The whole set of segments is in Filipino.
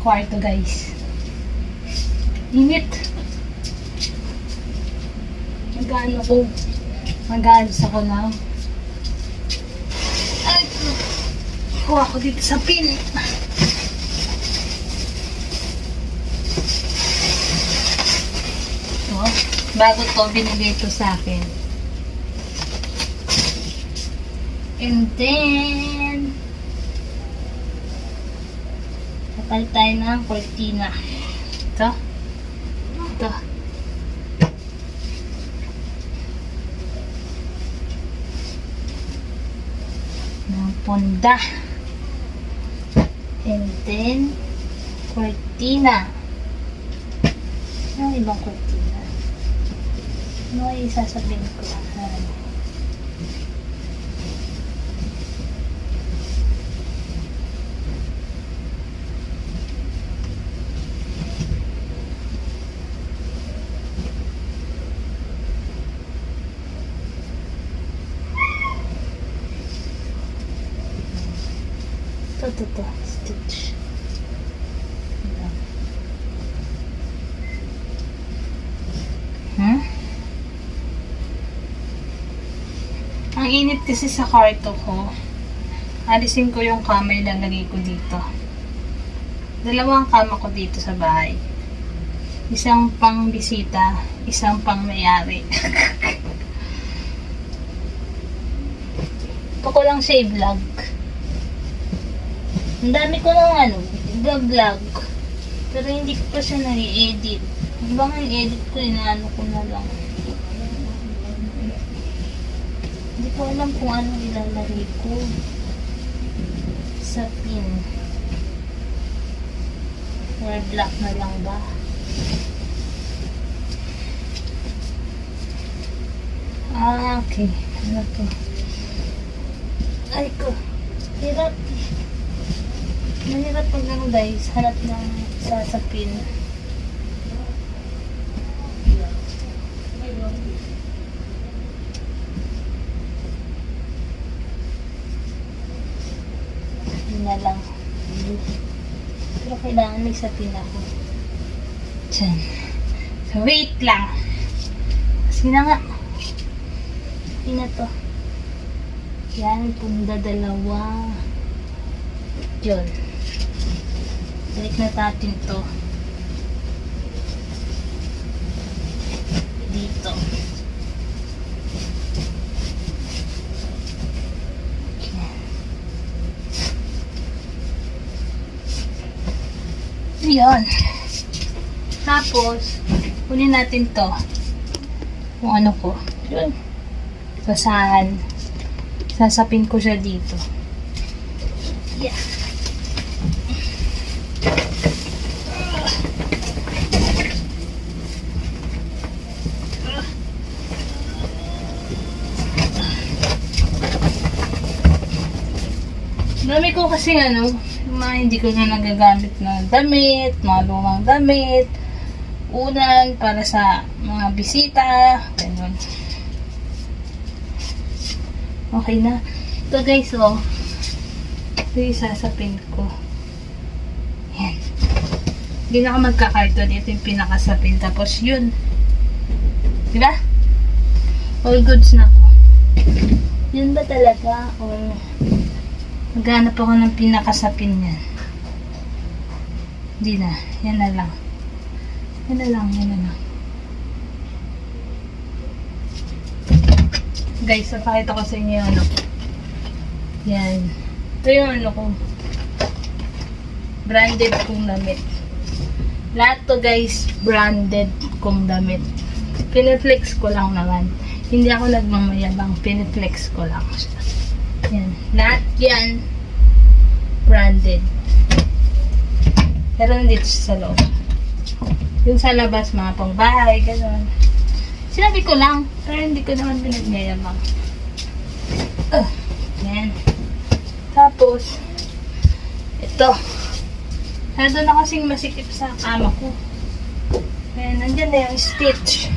kwarto, guys. Init. Mag-aalis ako na. Ay, kuha ko dito sa pin. Ito, bago to, binigay ito sa akin. And then, kapal tayo ng cortina. Ito. Ito. Ng ponda. And then, cortina. Ano ibang cortina? Ano ay isasabihin ko? Ito, stitch. Ang init kasi sa kwarto ko. Alisin ko yung kama, ilalagay ko dito. Dalawang kama ko dito sa bahay. Isang pang bisita, isang pang may-ari. Ito ko lang siya i-vlog. Ang dami ko ng vlog. Pero hindi ko pa siya nai-edit. Hanggang ang edit ko, inaano ko na lang. Hindi ko alam kung ano ilalagay ko sa pin. Or black na lang ba? Okay. Ano to? Ay ko. Hirap. Mahirap pag lang, guys. Hanap ng sa pin. Yun na lang. Pero kailangan may sapin ako. Diyan. So, wait lang. Kasi na nga. Hindi na to. Yan, punda dalawa. Yun. Balik na natin to. Dito. Yun. Tapos, kunin natin to. Kung ano ko. Yun. Basahan. Sasapin ko siya dito. Yeah. Dami ko kasi yung mga hindi ko na nagagamit na damit, mga lumang damit, unan para sa mga bisita, ganun. Okay na. Ito guys, oh. Ito yung sasapin ko. Yan. Hindi na ako magkakarton. Ito yung pinakasapin. Tapos yun. Diba? All goods na ako. Yun ba talaga? Or maghanap ako ng pinakasapin yan. Hindi na. Yan na lang. Yan na lang. Yan na lang. Guys, napakita ko sa inyo yung ano ko. Yan. Ito yung ano ko. Branded kong damit. Lahat to guys, branded kong damit. Piniflex ko lang naman. Hindi ako nagmamayabang. Piniflex ko lang siya. Yan. Lahat yan branded. Pero nandito sa loob. Yung sa labas, mga pangbahay, gano'n. Sinabi ko lang, pero hindi ko naman pinagyayabang. Yan. Tapos, ito. Nado na kasing masikip sa kama ko. Ayan, nandyan na yung stitch.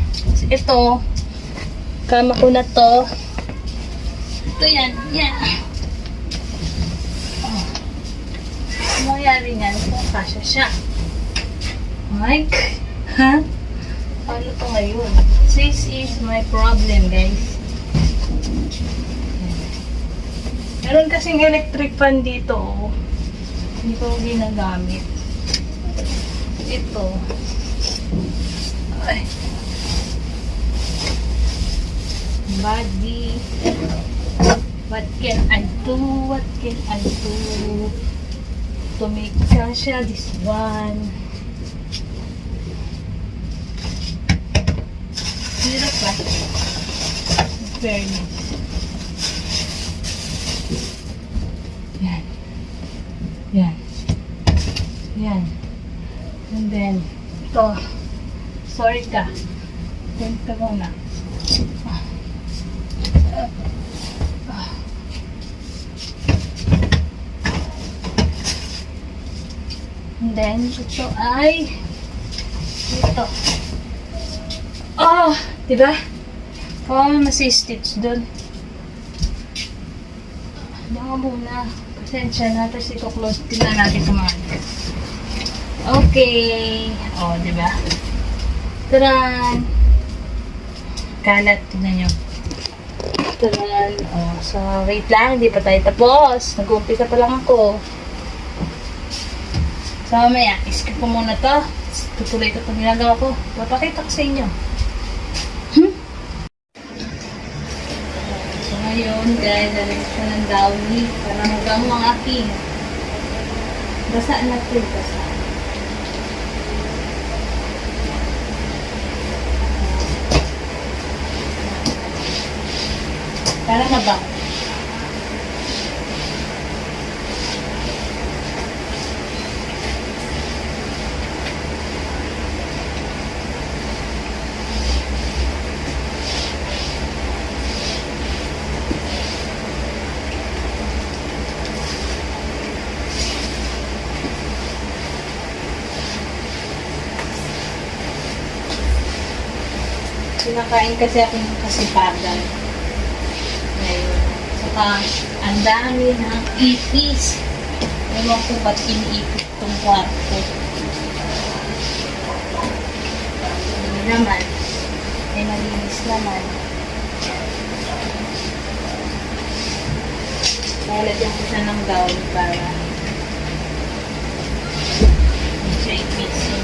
Ito, kama ko na to. Ito yan, yan. mangyari nga kung kasya siya. Mike? Ha? Ano to ngayon? This is my problem, guys. Meron kasing electric fan dito, oh. Hindi ko ginagamit. Ito. Ay. Body. What can I do? What can I do? To make kasya this one. Hirap ba? Fairness. Yan. Yan. Yan. And then, ito. Sorry ka. Ito muna. And then, ito ay ito. Oh! Diba? Oh, masi-stitch dun. Baka muna. Pasensya na. Tapos ito close. Tingnan natin ito mga. Okay. Oh, diba? Taran! Kalat. Tingnan nyo. Taran. Oh, so, wait lang. Hindi pa tayo tapos. Nag-uumpisa pa lang ako. So, mamaya. Iskip ko muna to. Tutuloy ito pag ginagawa ko. Papakita ko sa inyo. So, ngayon, guys, lalagyan ko ng downy para magamo ang aking. Basa natin. Basa. Para mabango. Kinakain kasi ako ng kasipagan. Ngayon. Saka, ang dami ng ipis. Ewan ko ba't iniipit itong kwarto. Hindi naman. Ay nalinis naman. Lalagyan ko siya ng gown para hindi siya ipisin.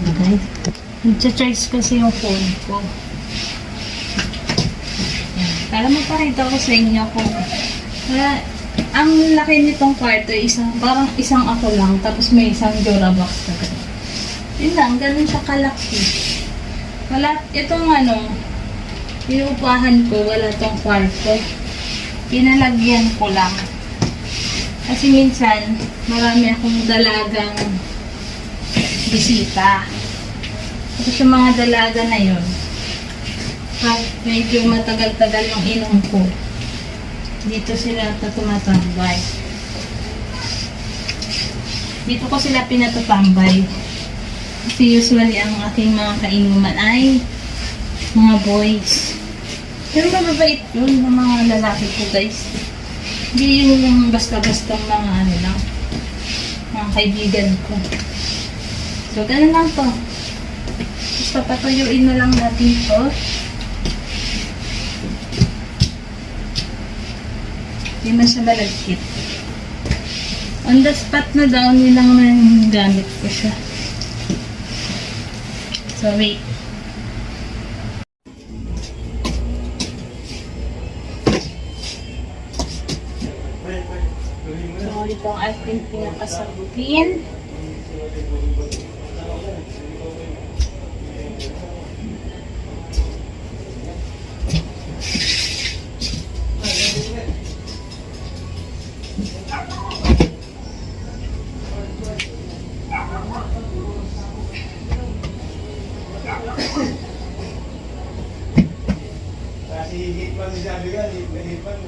Okay. Nag-charge kasi yung phone ko. Yan. Para mapakita ko sa inyo kung ang laki nitong kwarto parang isang ako lang tapos may isang Durabox na gano'n. Yun lang, ganun siya kalaki. Wala, itong inuupahan ko, wala tong kwarto. Pinalagyan ko lang. Kasi minsan, marami akong dalagang bisita. Tapos yung mga dalaga na yun, medyo matagal-tagal yung inom ko. Dito sila tumatambay. Dito ko sila pinatatambay. Kasi usually ang aking mga kainuman ay mga boys. Pero mababait yun, ng mga lalaki ko, guys. Hindi yung basta-basta mga lang, mga kaibigan ko. So, ganun lang to. Tapos papatuyuin na lang natin to. Hindi man siya malagkit. On the spot na daw, nilang nang gamit ko siya. So, wait. So, ito ang ating pinakasabugin. Kasi hitman si sabi ka, hitman.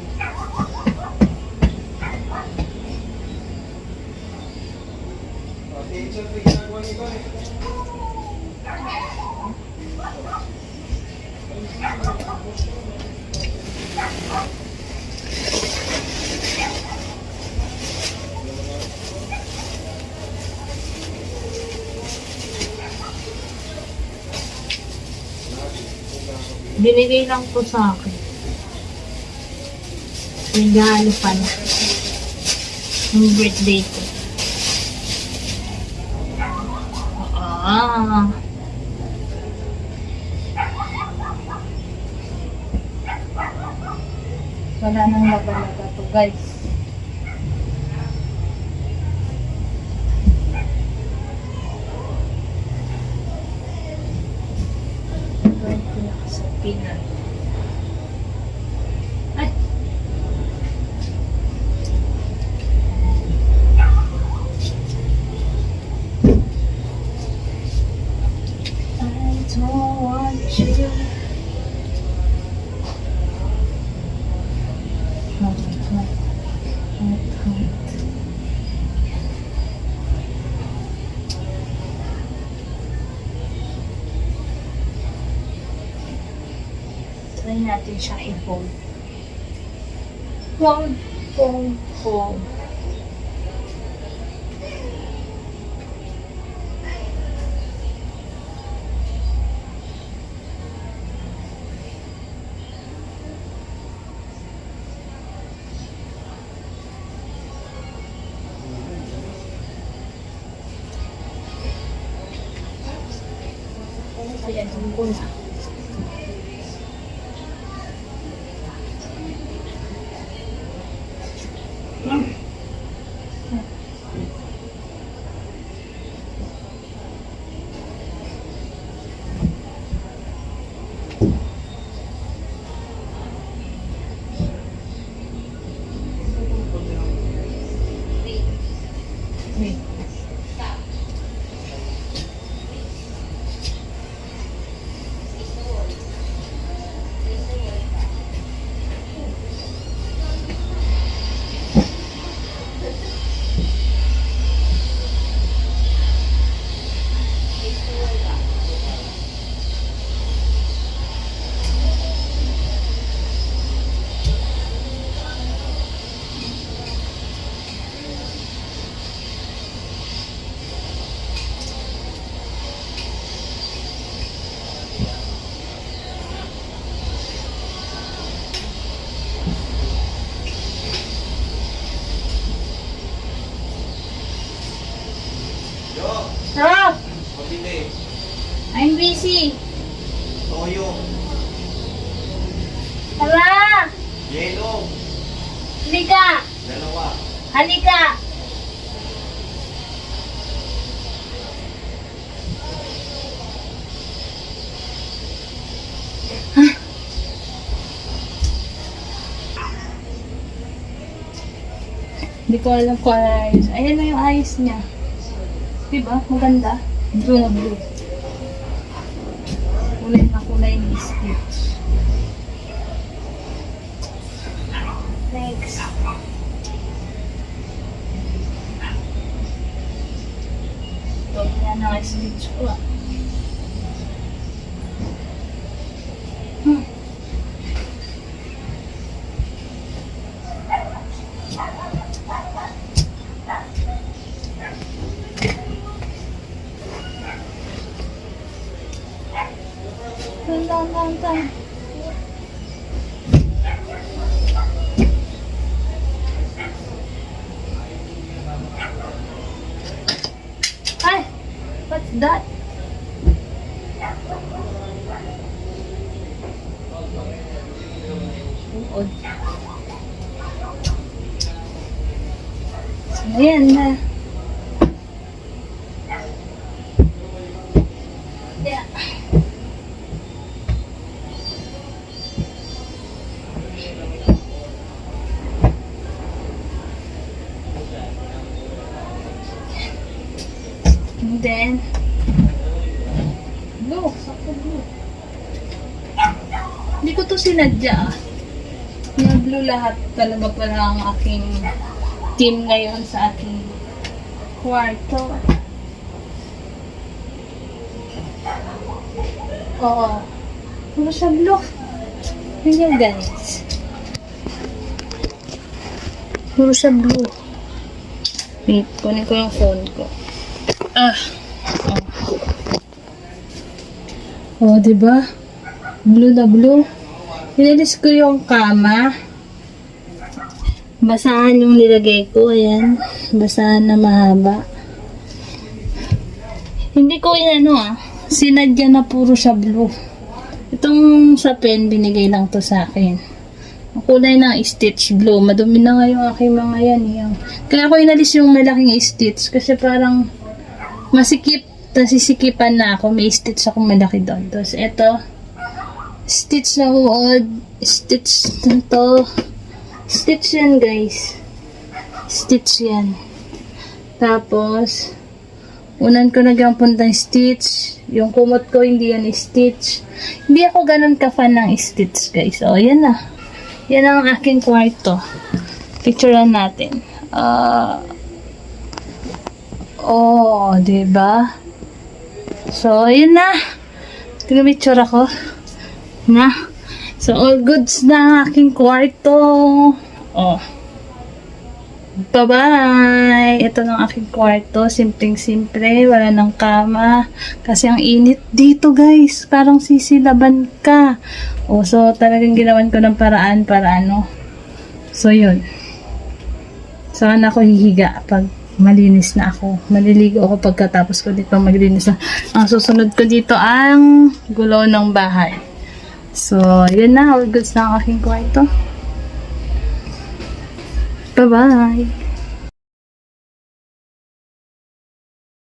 Attention pa ginagawa ni Kon. Binigay lang po sa akin. Regalo pa na. Yung birthday ko. Ah. Wala nang laga-laga to, guys. Ito yung pinakasapinan. Ay! I don't want you. Try natin siya i-fold. Fold, fold, fold. Ayan, ko na. Wait. Yo, Rob! pabili. I'm busy. Toyo. Tara! Yelo. Halika! Dalawa. Halika! Hindi ko alam kung ano ayos. Ayan na yung ayos niya. Diba? Maganda. Blue na blue. Kulay na kulay ni Stitch. Next. Ito, yan ang Stitch ko. Tan. Ay! What's that? Uod. So, ayan na. Yeah. And then, blue, sakto blue. Hindi ko to sinadya. Yung blue lahat talaga pala ang aking team ngayon sa aking kwarto. Oo. Puro siya blue. Yun yung guys. Puro siya blue. Wait, kunin ko yung phone ko. Oh, diba? Blue na blue. Inalis ko yung kama. Basahan yung nilagay ko. Ayan. Basahan na mahaba. Hindi ko sinadya na puro siya blue. Itong sa pen, binigay lang to sa akin. Ang kulay ng stitch blue. Madumi na nga yung aking mga yan. Kaya ako inalis yung malaking stitch kasi parang masikip. Tapos sisikipan na ako. May stitch akong malaki doon. Tapos ito, stitch na uod. Stitch na to. Stitch yan, guys. Stitch yan. Tapos, unan ko nagpuntang stitch. Yung kumot ko, hindi yan stitch. Hindi ako ganun ka-fan ng stitch, guys. O, yan na. Yan ang aking kwarto. Picturean natin. Diba? So, yun na. Tingnan ako. Na. So, all goods na aking kwarto. Oh. Bye-bye! Ito ng aking kwarto. Simpleng-simple. Wala ng kama. Kasi ang init dito, guys. Parang sisilaban ka. Oh, so, talagang ginawan ko ng paraan para ano. So, yun. Saan ako hihiga pag malinis na ako. Maliligo ako pagkatapos ko dito maglinis na. Ang susunod ko dito ang gulaw ng bahay. So, yun na. All goods na ang aking kwarto. Bye-bye!